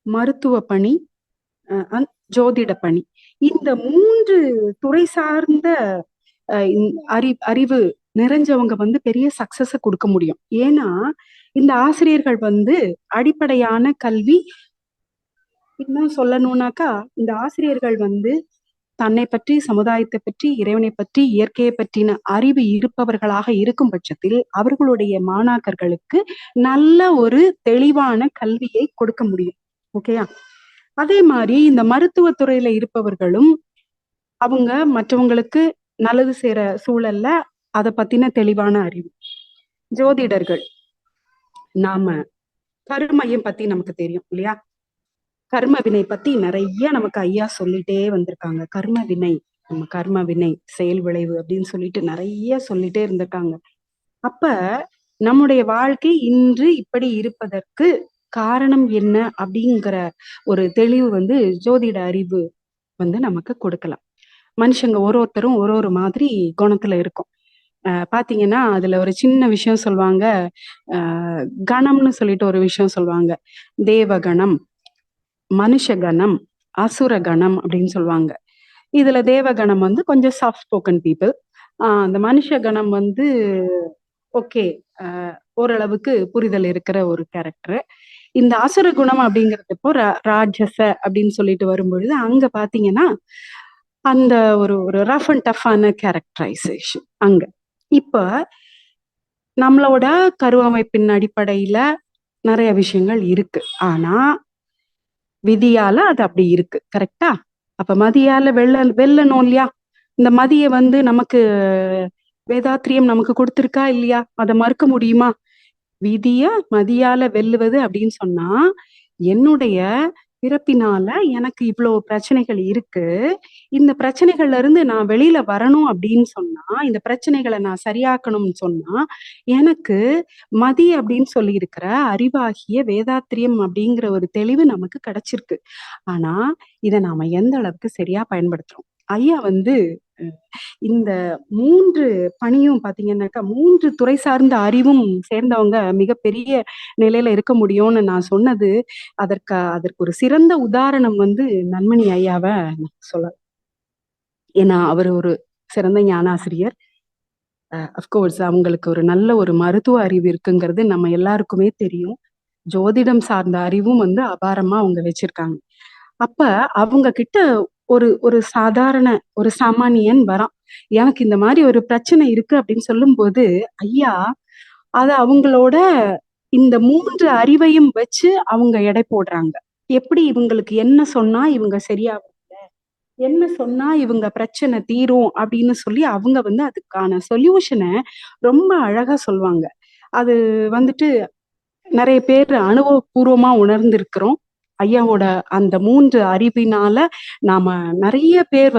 [SPEAKER 1] மருத்துவ பணி, ஜோதிட பணி. இந்த 3 துறை சார்ந்த அறிவு நிறைஞ்சவங்க பெரிய சக்சஸ குடுக்க முடியும். ஏன்னா, இந்த ஆசிரியர்கள் அடிப்படையான கல்வி, இன்னும் சொல்லணும்னாக்கா, இந்த ஆசிரியர்கள் தன்னை பற்றி, சமுதாயத்தை பற்றி, இறைவனை பற்றி, இயற்கையை பற்றின அறிவு இருப்பவர்களாக இருக்கும் பட்சத்தில், அவர்களுடைய மாணாக்கர்களுக்கு நல்ல ஒரு தெளிவான கல்வியை கொடுக்க முடியும். ஓகேயா? அதே மாதிரி இந்த மருத்துவத் துறையில இருப்பவர்களும், அவங்க மற்றவங்களுக்கு நல்லது செய்ற சூழல்ல அத பத்தின தெளிவான அறிவு. ஜோதிடர்கள் நாம கருமையம் பத்தி நமக்கு தெரியும் இல்லையா? கர்ம வினை பத்தி நிறைய நமக்கு ஐயா சொல்லிட்டே வந்திருக்காங்க. கர்ம வினை, நம்ம கர்ம வினை செயல் விளைவு அப்படின்னு சொல்லிட்டு நிறைய சொல்லிட்டே இருந்திருக்காங்க. அப்ப நம்முடைய வாழ்க்கை இன்று இப்படி இருப்பதற்கு காரணம் என்ன அப்படிங்கிற ஒரு தெளிவு ஜோதிட அறிவு நமக்கு கொடுக்கலாம். மனுஷங்க ஒருத்தரும் ஒரு மாதிரி குணத்துல இருக்கும். பாத்தீங்கன்னா அதுல ஒரு சின்ன விஷயம் சொல்லுவாங்க. கணம்னு சொல்லிட்டு ஒரு விஷயம் சொல்லுவாங்க. தேவகணம், மனுஷகணம், அசுரகணம் அப்படின்னு சொல்லுவாங்க. இதுல தேவகணம் கொஞ்சம் சாஃப்ட் ஸ்போக்கன் பீப்புள். அந்த மனுஷ கணம் ஓகே, ஓரளவுக்கு புரிதல் இருக்கிற ஒரு கேரக்டர். இந்த அசுர குணம் அப்படிங்கிறதுப்போ ராட்சச அப்படின்னு சொல்லிட்டு வரும்பொழுது அங்க பாத்தீங்கன்னா அந்த ஒரு ஒரு ரஃப் அண்ட் டஃப்பான கேரக்டரைசேஷன் அங்க. இப்ப நம்மளோட கருவமைப்பின் அடிப்படையில நிறைய விஷயங்கள் இருக்கு. ஆனா விதியால அது அப்படி இருக்கு. கரெக்டா? அப்ப மதியால வெல்லணும் இல்லையா? இந்த மதிய நமக்கு வேதாத்திரியம் நமக்கு கொடுத்திருக்கா இல்லையா? அதை மறுக்க முடியுமா? விதிய மதியால வெல்லுவது அப்படின்னு சொன்னா, என்னுடைய பிறப்பினால எனக்கு இவ்வளவு பிரச்சனைகள் இருக்கு. இந்த பிரச்சனைகள்ல இருந்து நான் வெளியில வரணும் அப்படின்னு சொன்னா, இந்த பிரச்சனைகளை நான் சரியாக்கணும்னு சொன்னா, எனக்கு மதி அப்படின்னு சொல்லி இருக்கிற அறிவாகிய வேதாத்திரியம் அப்படிங்கிற ஒரு தெளிவு நமக்கு கிடைச்சிருக்கு. ஆனா இதை நாம எந்த அளவுக்கு சரியா பயன்படுத்துறோம்? ஐயா இந்த 3 பணியும் பாத்தீங்கன்னாக்கா 3 துறை சார்ந்த அறிவும் சேர்ந்தவங்க மிகப்பெரிய நிலையில இருக்க முடியும்னு நான் சொன்னது, அதற்கு ஒரு சிறந்த உதாரணம் நன்மணி ஐயாவை சொல்லலாம். ஏன்னா அவர் ஒரு சிறந்த ஞானாசிரியர். அஃப்கோர்ஸ் அவங்களுக்கு ஒரு நல்ல ஒரு மருத்துவ அறிவு இருக்குங்கிறது நம்ம எல்லாருக்குமே தெரியும். ஜோதிடம் சார்ந்த அறிவும் அபாரமா அவங்க வச்சிருக்காங்க. அப்ப அவங்க கிட்ட ஒரு ஒரு சாதாரண ஒரு சாமானியன் வரான். எனக்கு இந்த மாதிரி ஒரு பிரச்சனை இருக்கு அப்படின்னு சொல்லும்போது, ஐயா அத அவங்களோட இந்த 3 அறிவையும் வச்சு அவங்க எடை போடுறாங்க. எப்படி இவங்களுக்கு என்ன சொன்னா இவங்க சரியாவாங்க, என்ன சொன்னா இவங்க பிரச்சனை தீரும் அப்படின்னு சொல்லி அவங்க அதுக்கான சொல்யூஷனை ரொம்ப அழகா சொல்லுவாங்க. அது நிறைய பேர் அனுபவபூர்வமா உணர்ந்திருக்கிறோம். ஐயாவோட அந்த 3 அறிவினால நாம நிறைய பேர்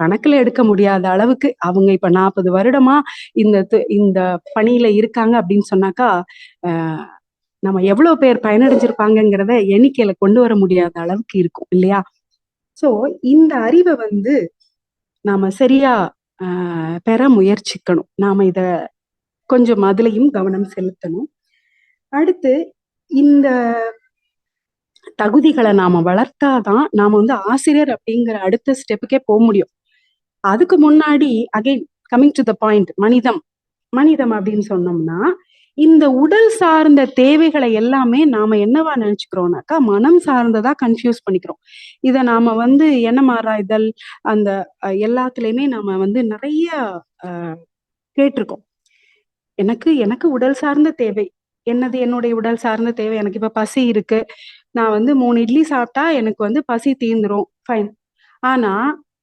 [SPEAKER 1] கணக்குல எடுக்க முடியாத அளவுக்கு அவங்க இப்ப 40 வருடமா இந்த பணியில இருக்காங்க அப்படின்னு சொன்னாக்கா, நம்ம எவ்வளவு பேர் பயனடைஞ்சிருப்பாங்கிறத எண்ணிக்கையில கொண்டு வர முடியாத அளவுக்கு இருக்கும் இல்லையா? சோ இந்த அறிவை நாம சரியா பெற முயற்சிக்கணும். நாம இத கொஞ்சம் அதுலயும் கவனம் செலுத்தணும். அடுத்து இந்த தகுதிகளை நாம வளர்த்தாதான் நாம ஆசிரியர் அப்படிங்கிற அடுத்த ஸ்டெப்புக்கே போக முடியும். அதுக்கு முன்னாடி again coming to the point, மனிதம் அப்படின்னு சொன்னோம்னா, இந்த உடல் சார்ந்த தேவைகளை எல்லாமே நாம என்னவா நினைச்சுக்கிறோம்னாக்கா மனம் சார்ந்ததா கன்ஃபியூஸ் பண்ணிக்கிறோம். இத நாம எண்ணமாராய்தல் அந்த எல்லாத்துலயுமே நாம நிறைய கேட்டிருக்கோம். எனக்கு எனக்கு உடல் சார்ந்த தேவை என்னது? என்னுடைய உடல் சார்ந்த தேவை எனக்கு இப்ப பசி இருக்கு. நான் 3 இட்லி சாப்பிட்டா எனக்கு பசி தீந்துரும். ஃபைன். ஆனா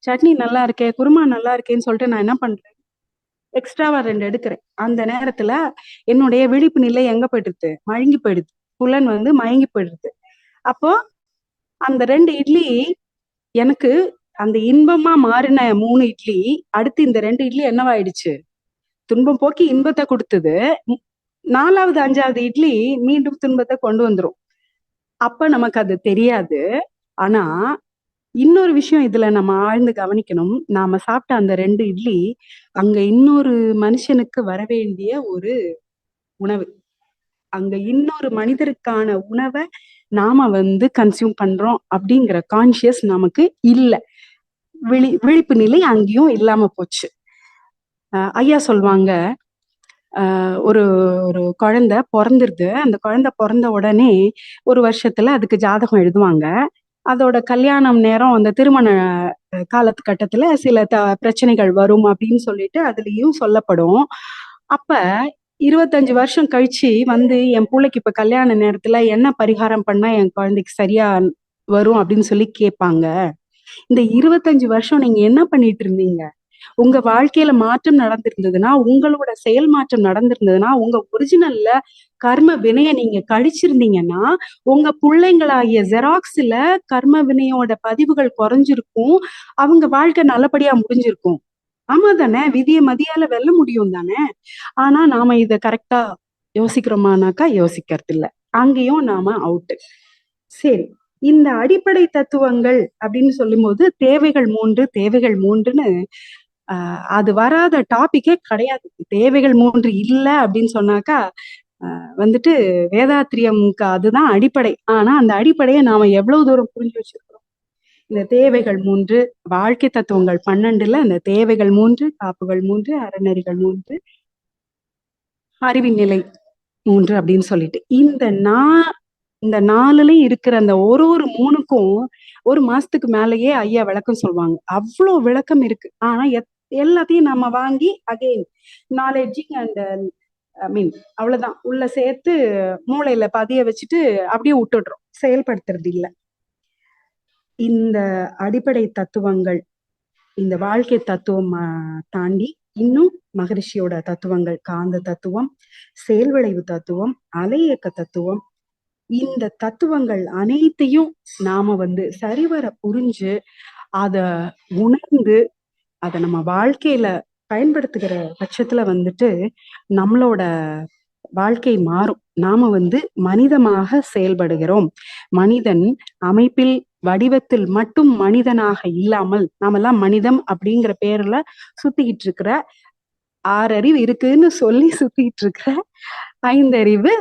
[SPEAKER 1] சட்னி நல்லா இருக்கே, குருமா நல்லா இருக்கேன்னு சொல்லிட்டு நான் என்ன பண்றேன்? எக்ஸ்ட்ராவா 2 எடுக்கிறேன். அந்த நேரத்துல என்னுடைய விழிப்பு நிலை எங்க போயிடுது? மழுங்கி போயிடுது. புலன் மயங்கி போயிடுது. அப்போ அந்த 2 இட்லி எனக்கு அந்த இன்பமா மாறின 3 இட்லி அடுத்து இந்த 2 இட்லி என்னவாயிடுச்சு? துன்பம் போக்கி இன்பத்தை கொடுத்தது. 4வது 5வது இட்லி மீண்டும் துன்பத்தை கொண்டு வந்துரும். அப்ப நமக்கு அது தெரியாது. ஆனா இன்னொரு விஷயம் இதுல நம்ம ஆழ்ந்து கவனிக்கணும். நாம சாப்பிட்ட அந்த 2 இட்லி அங்க இன்னொரு மனுஷனுக்கு வர வேண்டிய ஒரு உணவு. அங்க இன்னொரு மனிதருக்கான உணவை நாம கன்சியூம் பண்றோம் அப்படிங்கிற கான்சியஸ் நமக்கு இல்ல. விழிப்பு நிலை அங்கேயும் இல்லாம போச்சு. ஐயா சொல்லுவாங்க, ஒரு ஒரு குழந்தை பிறந்துருது. அந்த குழந்தை பிறந்த உடனே 1 வருஷத்துல அதுக்கு ஜாதகம் எழுதுவாங்க. அதோட கல்யாணம் நேரம் அந்த திருமண காலகட்டத்துல சில பிரச்சனைகள் வரும் அப்படின்னு சொல்லிட்டு அதுலயும் சொல்லப்படும். அப்ப 25 வருஷம் கழிச்சு என் பிள்ளைக்கு இப்ப கல்யாண நேரத்துல என்ன பரிகாரம் பண்ணா என் குழந்தைக்கு சரியா வரும் அப்படின்னு சொல்லி கேட்பாங்க. இந்த 25 வருஷம் நீங்க என்ன பண்ணிட்டு இருந்தீங்க? உங்க வாழ்க்கையில மாற்றம் நடந்திருந்ததுன்னா, உங்களோட செயல் மாற்றம் நடந்திருந்ததுன்னா, உங்க ஒரிஜினல்ல கர்ம வினைய நீங்க கழிச்சிருந்தீங்கன்னா, உங்க புள்ளைங்களாகிய ஜெராக்ஸ்ல கர்ம வினையோட பதிவுகள் குறைஞ்சிருக்கும். அவங்க வாழ்க்கை நல்லபடியா முடிஞ்சிருக்கும். ஆமா தானே! விதிய மதியால வெல்ல முடியும் தானே! ஆனா நாம இத கரெக்ட்டா யோசிக்கிறோமானாக்கா யோசிக்கிறதில்ல. அங்கேயும் நாம அவுட்டு. சரி. இந்த அடிப்படை தத்துவங்கள் அப்படின்னு சொல்லும்போது தேவைகள் 3 தேவைகள் 3ன்னு அது வராத டாபிக்கே கிடையாது. தேவைகள் 3 இல்ல அப்படின்னு சொன்னாக்கா, வந்துட்டு வேதாத்திரியம்க்கு அதுதான் அடிப்படை. ஆனா அந்த அடிப்படைய நாம எவ்வளவு தூரம் புரிஞ்சு வச்சிருக்கிறோம்? இந்த தேவைகள் 3 வாழ்க்கை தத்துவங்கள் 12ல இந்த தேவைகள் 3 காப்புகள் 3 அறநெறிகள் 3 அறிவின் நிலை 3 அப்படின்னு சொல்லிட்டு. இந்த 4லயும் இருக்கிற அந்த ஒரு 3க்கும் 1 மாசத்துக்கு மேலேயே ஐயா விளக்கம் சொல்லுவாங்க. அவ்ளோ விளக்கம் இருக்கு. ஆனா எல்லாத்தையும் நம்ம வாங்கி அகைன் நாலெட்ஜிங் அண்ட் ஐ மீன் அவ்வளவுதான். உள்ள சேர்த்து மூளையில பதிய வச்சுட்டு அப்படியே விட்டுடுறோம். செயல்படுத்துறது இல்ல. இந்த அடிப்படை தத்துவங்கள், இந்த வாழ்க்கை தத்துவம் தாண்டி இன்னும் மகரிஷியோட தத்துவங்கள், காந்த தத்துவம், செயல்விளைவு தத்துவம், அலையியக்க தத்துவம், இந்த தத்துவங்கள் அனைத்தையும் நாம சரிவர புரிஞ்சு, அத உணர்ந்து, அத நம்ம வாழ்க்கையில பயன்படுத்துகிற பட்சத்துல நம்மளோட வாழ்க்கை மாறும். நாம மனிதமாக செயல்படுகிறோம். மனிதன் அமைப்பில், வடிவத்தில் மட்டும் மனிதனாக இல்லாமல், நாமெல்லாம் மனிதம் அப்படிங்கிற பேர்ல சுத்திக்கிட்டு இருக்கிற 6 அறிவு இருக்குன்னு சொல்லி சுத்திட்டு இருக்கிற 5 அறிவு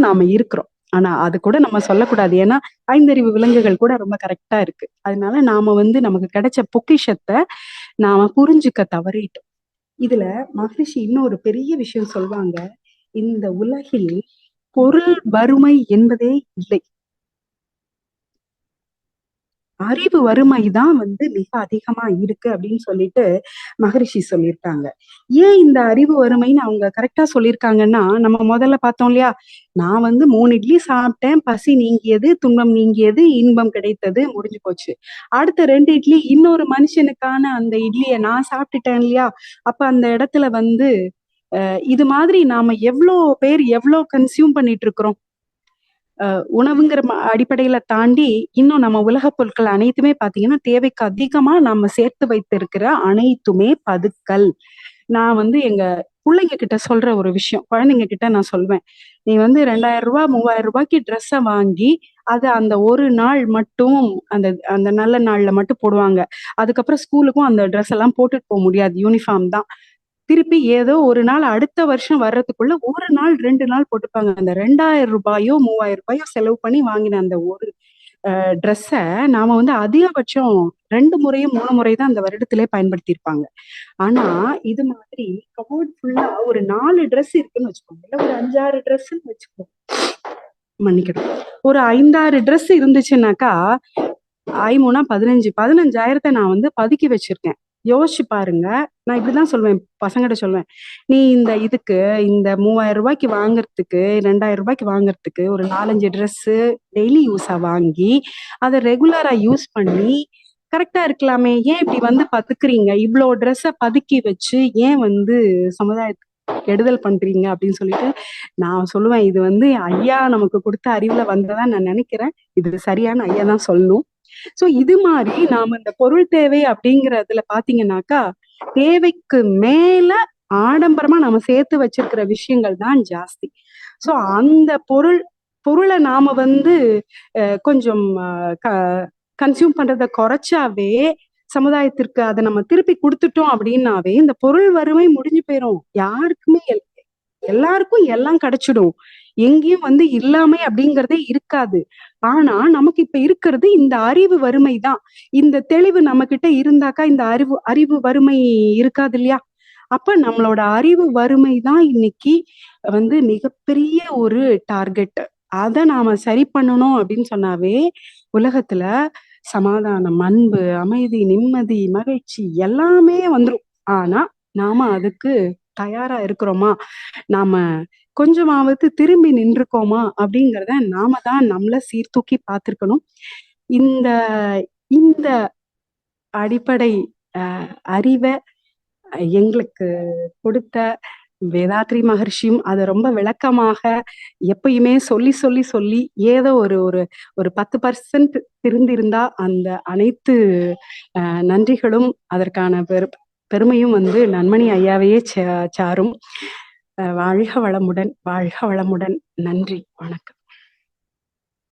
[SPEAKER 1] நாம இருக்கிறோம். ஆனா அது கூட நம்ம சொல்லக்கூடாது. ஏன்னா 5 அறிவு விலங்குகள் கூட ரொம்ப கரெக்டா இருக்கு. அதனால நாம நமக்கு கிடைச்ச பொக்கிஷத்தை நாம புரிஞ்சுக்க தவறிட்டோம். இதுல மகரிஷி இன்னொரு பெரிய விஷயம் சொல்வாங்க. இந்த உலகில் பொருள் வறுமை என்பதே இல்லை. அறிவு வறுமை தான் மிக அதிகமா இருக்கு அப்படின்னு சொல்லிட்டு மகரிஷி சொல்லியிருக்காங்க. ஏன் இந்த அறிவு வறுமைன்னு அவங்க கரெக்டா சொல்லியிருக்காங்கன்னா, நம்ம முதல்ல பார்த்தோம் இல்லையா? நான் 3 இட்லி சாப்பிட்டேன், பசி நீங்கியது, துன்பம் நீங்கியது, இன்பம் கிடைத்தது, முடிஞ்சு போச்சு. அடுத்த 2 இட்லி இன்னொரு மனுஷனுக்கான அந்த இட்லிய நான் சாப்பிட்டுட்டேன் இல்லையா? அப்ப அந்த இடத்துல இது மாதிரி நாம எவ்ளோ பேர் எவ்ளோ கன்சியூம் பண்ணிட்டு இருக்கிறோம். உணவுங்கிற அடிப்படையில தாண்டி இன்னும் நம்ம உலகப் பொருட்கள் அனைத்துமே பாத்தீங்கன்னா, தேவைக்கு அதிகமா நம்ம சேர்த்து வைத்திருக்கிற அனைத்துமே பதுக்கல். நான் எங்க புள்ளைங்க கிட்ட சொல்ற ஒரு விஷயம். குழந்தைங்க கிட்ட நான் சொல்வேன். நீ ரூ. 2000 ரூ. 3000க்கு ட்ரெஸ்ஸ வாங்கி, அத அந்த ஒரு நாள் மட்டும் அந்த அந்த நல்ல நாள்ல மட்டும் போடுவாங்க. அதுக்கப்புறம் ஸ்கூலுக்கும் அந்த ட்ரெஸ் எல்லாம் போட்டுட்டு போ முடியாது. யூனிஃபார்ம் தான். திருப்பி ஏதோ ஒரு நாள் அடுத்த வருஷம் வர்றதுக்குள்ள 1 நாள் 2 நாள் போட்டுப்பாங்க. அந்த ரூ. 2000 ரூ. 3000 செலவு பண்ணி வாங்கின அந்த ஒரு ட்ரெஸ்ஸ நாம அதிகபட்சம் 2 முறையும் 3 முறை தான் அந்த வருடத்திலே பயன்படுத்தியிருப்பாங்க. ஆனா இது மாதிரி கபோர்ட் ஃபுல்லா ஒரு 4 ட்ரெஸ் இருக்குன்னு வச்சுக்கோங்க. இல்ல ஒரு 5, 6 ட்ரெஸ்ன்னு வச்சுக்கோங்க. மன்னிக்கணும். ஒரு 5, 6 ட்ரெஸ் இருந்துச்சுன்னாக்கா, 5 3 15 15,000 நான் பதுக்கி வச்சிருக்கேன். யோசிச்சு பாருங்க. நான் இப்படிதான் சொல்வேன். பசங்கட்ட சொல்வேன். நீ இந்த ரூ. 3000 வாங்குறதுக்கு, ரூ. 2000 வாங்குறதுக்கு ஒரு 4, 5 ட்ரெஸ்ஸு டெய்லி யூஸா வாங்கி, அத ரெகுலரா யூஸ் பண்ணி கரெக்ட்டா இருக்கலாமே. ஏன் இப்படி பதுக்குறீங்க? இவ்ளோ ட்ரெஸ்ஸ பதுக்கி வச்சு ஏன் சமுதாயத்துக்கு கெடுதல் பண்றீங்க? அப்படின்னு சொல்லிட்டு நான் சொல்லுவேன். இது ஐயா நமக்கு குடுத்த அறிவுல வந்ததா நான் நினைக்கிறேன். இது சரியான ஐயா தான் சொல்லணும். சோ இது மாதிரி நாம இந்த பொருள் தேவை அப்படிங்கறதுல பாத்தீங்கன்னாக்கா, தேவைக்கு மேல ஆடம்பரமா நம்ம சேர்த்து வச்சிருக்கிற விஷயங்கள் தான் ஜாஸ்தி. சோ அந்த பொருள நாம கொஞ்சம் கன்சியூம் பண்றத குறைச்சாவே, சமுதாயத்திற்கு அத நம்ம திருப்பி குடுத்துட்டோம் அப்படின்னாவே, இந்த பொருள் வறுமை முடிஞ்சு போயிரும். யாருக்குமே எல்லாருக்கும் எல்லாம் கிடைச்சிடும். எங்கேயும் இல்லாமை அப்படிங்கிறதே இருக்காது. ஆனா நமக்கு இப்ப இருக்கிறது இந்த அறிவு வறுமை தான். இந்த தெளிவு நம்ம கிட்ட இருந்தாக்கா இந்த அறிவு வறுமை இருக்காது இல்லையா? அப்ப நம்மளோட அறிவு வறுமை தான் இன்னைக்கு மிகப்பெரிய ஒரு டார்கெட். அத நாம சரி பண்ணணும் அப்படின்னு சொன்னாவே, உலகத்துல சமாதானம், அன்பு, அமைதி, நிம்மதி, மகிழ்ச்சி எல்லாமே வந்துரும். ஆனா நாம அதுக்கு தயாரா இருக்கிறோமா? நாம கொஞ்சமாவது திரும்பி நின்றுக்கோமா? அப்படிங்கிறத நாம தான் நம்மள சீர்தூக்கி பார்த்திருக்கணும். இந்த இந்த அடிப்படை அறிவை எங்களுக்கு கொடுத்த வேதாத்ரி மகர்ஷியும் அதை ரொம்ப விளக்கமாக எப்பயுமே சொல்லி சொல்லி சொல்லி ஏதோ ஒரு ஒரு ஒரு 10% திருந்திருந்தா அந்த அனைத்து நன்றிகளும் அதற்கான பெருமையும் வந்து நன்மணி ஐயாவையே சாரும். வாழ்க வளமுடன், வாழ்க வளமுடன். நன்றி, வணக்கம்.